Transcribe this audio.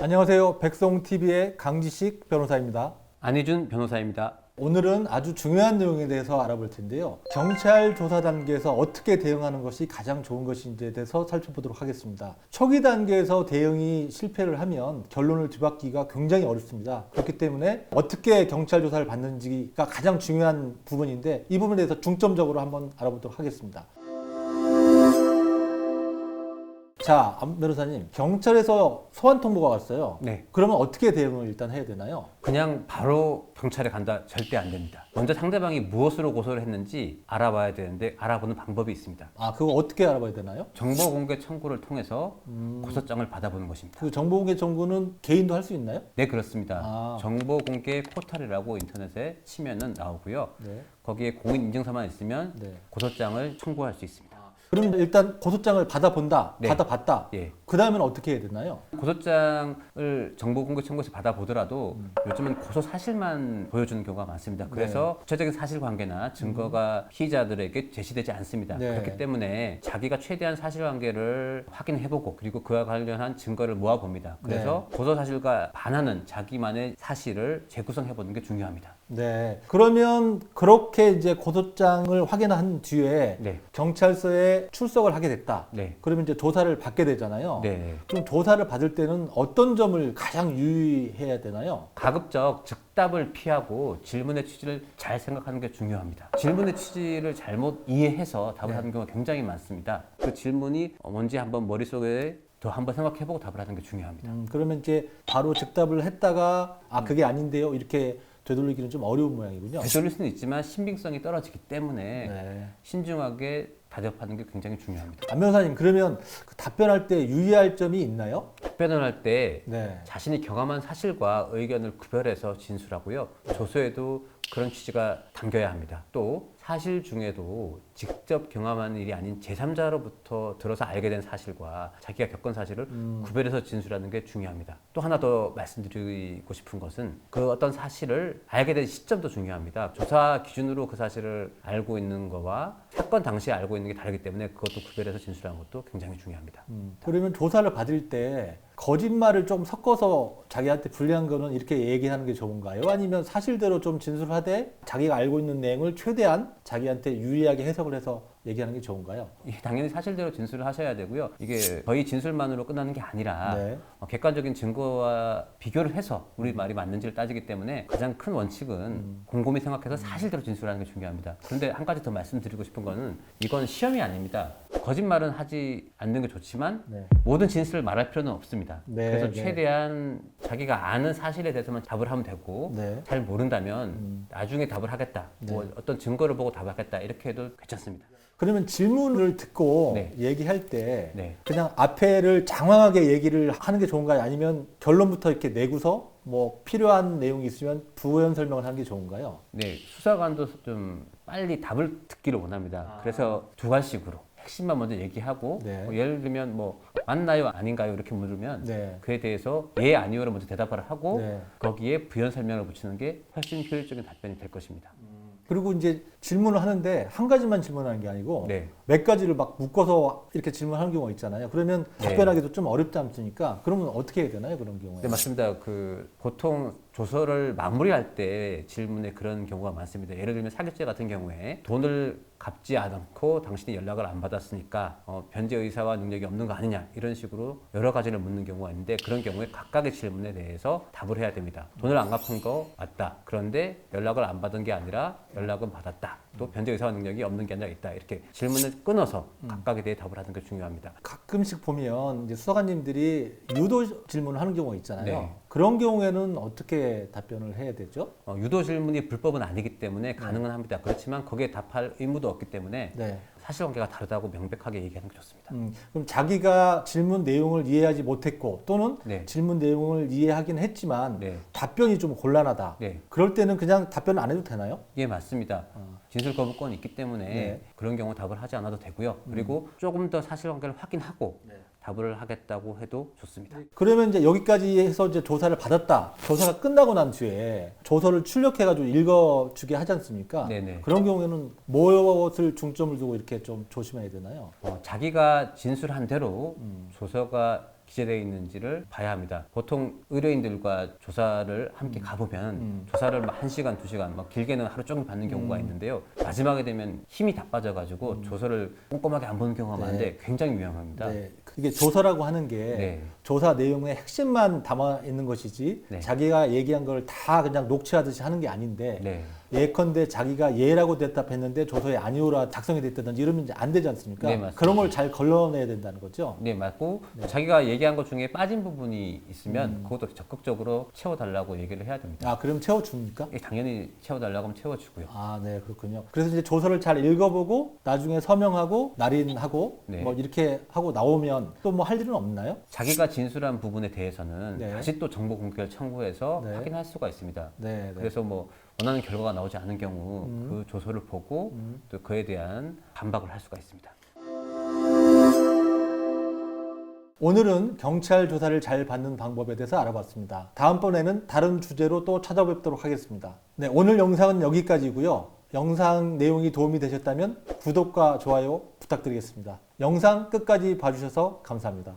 안녕하세요. 백송TV의 강지식 변호사입니다. 안희준 변호사입니다. 오늘은 아주 중요한 내용에 대해서 알아볼 텐데요. 경찰 조사 단계에서 어떻게 대응하는 것이 가장 좋은 것인지에 대해서 살펴보도록 하겠습니다. 초기 단계에서 대응이 실패를 하면 결론을 뒤바뀌기가 굉장히 어렵습니다. 그렇기 때문에 어떻게 경찰 조사를 받는지가 가장 중요한 부분인데 이 부분에 대해서 중점적으로 한번 알아보도록 하겠습니다. 자, 안 변호사님, 경찰에서 소환 통보가 왔어요. 네. 그러면 어떻게 대응을 일단 해야 되나요? 그냥 바로 경찰에 간다 절대 안 됩니다. 먼저 상대방이 무엇으로 고소를 했는지 알아봐야 되는데 알아보는 방법이 있습니다. 아, 그거 어떻게 알아봐야 되나요? 정보 공개 청구를 통해서 고소장을 받아보는 것입니다. 그 정보공개 청구는 개인도 할 수 있나요? 네, 그렇습니다. 아. 정보 공개 포털이라고 인터넷에 치면은 나오고요. 네. 거기에 공인 인증서만 있으면 네. 고소장을 청구할 수 있습니다. 그럼 일단 고소장을 받아본다, 네. 받아봤다. 예. 그 다음에는 어떻게 해야 되나요? 고소장을 정보 공개 청구에서 받아보더라도 요즘은 고소 사실만 보여주는 경우가 많습니다. 그래서 구체적인 사실관계나 증거가 피의자들에게 제시되지 않습니다. 네. 그렇기 때문에 자기가 최대한 사실관계를 확인해보고 그리고 그와 관련한 증거를 모아봅니다. 그래서 고소 사실과 반하는 자기만의 사실을 재구성해보는 게 중요합니다. 네. 그러면 그렇게 이제 고소장을 확인한 뒤에 네. 경찰서에 출석을 하게 됐다. 네. 그러면 이제 조사를 받게 되잖아요. 네. 그럼 조사를 받을 때는 어떤 점을 가장 유의해야 되나요? 가급적 즉답을 피하고 질문의 취지를 잘 생각하는 게 중요합니다. 질문의 취지를 잘못 이해해서 답을 하는 경우가 굉장히 많습니다. 그 질문이 뭔지 한번 머릿속에 더 한번 생각해보고 답을 하는 게 중요합니다. 그러면 이제 바로 즉답을 했다가 아, 그게 아닌데요. 이렇게 되돌리기는 좀 어려운 모양이군요. 되돌릴 수는 있지만 신빙성이 떨어지기 때문에 네. 신중하게 대답하는 게 굉장히 중요합니다. 안 변호사님, 그러면 그 답변할 때 유의할 점이 있나요? 답변을 할 때 네. 자신이 경험한 사실과 의견을 구별해서 진술하고요. 조서에도 그런 취지가 담겨야 합니다. 또 사실 중에도 직접 경험한 일이 아닌 제3자로부터 들어서 알게 된 사실과 자기가 겪은 사실을 구별해서 진술하는 게 중요합니다. 또 하나 더 말씀드리고 싶은 것은 그 어떤 사실을 알게 된 시점도 중요합니다. 조사 기준으로 그 사실을 알고 있는 거와 사건 당시에 알고 있는 게 다르기 때문에 그것도 구별해서 진술하는 것도 굉장히 중요합니다. 그러면 조사를 받을 때 거짓말을 좀 섞어서 자기한테 불리한 거는 이렇게 얘기하는 게 좋은가요? 아니면 사실대로 좀 진술하되 자기가 알고 있는 내용을 최대한 자기한테 유리하게 해석을 해서 얘기하는 게 좋은가요? 예, 당연히 사실대로 진술을 하셔야 되고요. 이게 거의 진술만으로 끝나는 게 아니라 객관적인 증거와 비교를 해서 우리 말이 맞는지를 따지기 때문에 가장 큰 원칙은 곰곰이 생각해서 사실대로 진술하는 게 중요합니다. 그런데 한 가지 더 말씀드리고 싶은 거는 이건 시험이 아닙니다. 거짓말은 하지 않는 게 좋지만 모든 진술을 말할 필요는 없습니다. 그래서 최대한 자기가 아는 사실에 대해서만 답을 하면 되고 잘 모른다면 나중에 답을 하겠다. 뭐 어떤 증거를 보고 답을 하겠다. 이렇게 해도 괜찮습니다. 그러면 질문을 듣고 네. 얘기할 때 네. 그냥 앞에를 장황하게 얘기를 하는 게 좋은가요? 아니면 결론부터 이렇게 내고서 뭐 필요한 내용이 있으면 부연 설명을 하는 게 좋은가요? 네, 수사관도 좀 빨리 답을 듣기를 원합니다. 그래서 두 가지식으로 핵심만 먼저 얘기하고 뭐 예를 들면 뭐 맞나요 아닌가요 이렇게 물으면 그에 대해서 예 아니요를 먼저 대답을 하고 거기에 부연 설명을 붙이는 게 훨씬 효율적인 답변이 될 것입니다. 그리고 이제 질문을 하는데 한 가지만 질문하는 게 아니고 네. 몇 가지를 막 묶어서 이렇게 질문하는 경우가 있잖아요. 그러면 답변하기도 좀 어렵지 않습니까? 그러면 어떻게 해야 되나요? 그런 경우에? 네, 맞습니다. 그 보통 조서를 마무리할 때 질문에 그런 경우가 많습니다. 예를 들면 사기죄 같은 경우에 돈을 갚지 않고 당신이 연락을 안 받았으니까 변제 의사와 능력이 없는 거 아니냐 이런 식으로 여러 가지를 묻는 경우가 있는데 그런 경우에 각각의 질문에 대해서 답을 해야 됩니다. 돈을 안 갚은 거 맞다. 그런데 연락을 안 받은 게 아니라 연락은 받았다. 또 변제 의사와 능력이 없는 게 아니라 있다. 이렇게 질문을 끊어서 각각에 대해 답을 하는 게 중요합니다. 가끔씩 보면 이제 수사관님들이 유도 질문을 하는 경우가 있잖아요. 네. 그런 경우에는 어떻게 답변을 해야 되죠? 유도 질문이 불법은 아니기 때문에 가능은 합니다. 그렇지만 거기에 답할 의무도 없기 때문에 사실관계가 다르다고 명백하게 얘기하는 게 좋습니다. 그럼 자기가 질문 내용을 이해하지 못했고 또는 질문 내용을 이해하긴 했지만 답변이 좀 곤란하다. 그럴 때는 그냥 답변을 안 해도 되나요? 예, 맞습니다. 진술 거부권이 있기 때문에 그런 경우 답을 하지 않아도 되고요. 그리고 조금 더 사실관계를 확인하고 답을 하겠다고 해도 좋습니다. 그러면 이제 여기까지 해서 이제 조사를 받았다. 조사가 끝나고 난 뒤에 조서를 출력해가지고 읽어주게 하지 않습니까? 네네. 그런 경우에는 무엇을 중점을 두고 이렇게 좀 조심해야 되나요? 자기가 진술한 대로 조서가 기재되어 있는지를 봐야 합니다. 보통 의뢰인들과 조사를 함께 가보면 조사를 막 1시간, 2시간, 막 길게는 하루 종일 받는 경우가 있는데요. 마지막에 되면 힘이 다 빠져가지고 조서를 꼼꼼하게 안 보는 경우가 많은데 굉장히 위험합니다. 네. 이게 조서라고 하는 게 조사 내용의 핵심만 담아 있는 것이지 자기가 얘기한 걸 다 그냥 녹취하듯이 하는 게 아닌데 예컨대 자기가 예라고 대답했는데 조서에 아니오라 작성이 됐다든지 이러면 이제 안 되지 않습니까? 그런 걸 잘 걸러내야 된다는 거죠. 네, 맞고 자기가 얘기한 것 중에 빠진 부분이 있으면 그것도 적극적으로 채워달라고 얘기를 해야 됩니다. 아, 그럼 채워줍니까? 당연히 채워달라고 하면 채워주고요. 아, 네, 그렇군요. 그래서 이제 조서를 잘 읽어보고 나중에 서명하고 날인하고 뭐 이렇게 하고 나오면 또 뭐 할 일은 없나요? 자기가 진술한 부분에 대해서는 다시 또 정보 공개를 청구해서 확인할 수가 있습니다. 그래서 뭐 원하는 결과가 나오지 않은 경우 그 조서를 보고 또 그에 대한 반박을 할 수가 있습니다. 오늘은 경찰 조사를 잘 받는 방법에 대해서 알아봤습니다. 다음번에는 다른 주제로 또 찾아뵙도록 하겠습니다. 네, 오늘 영상은 여기까지고요. 영상 내용이 도움이 되셨다면 구독과 좋아요 부탁드리겠습니다. 영상 끝까지 봐주셔서 감사합니다.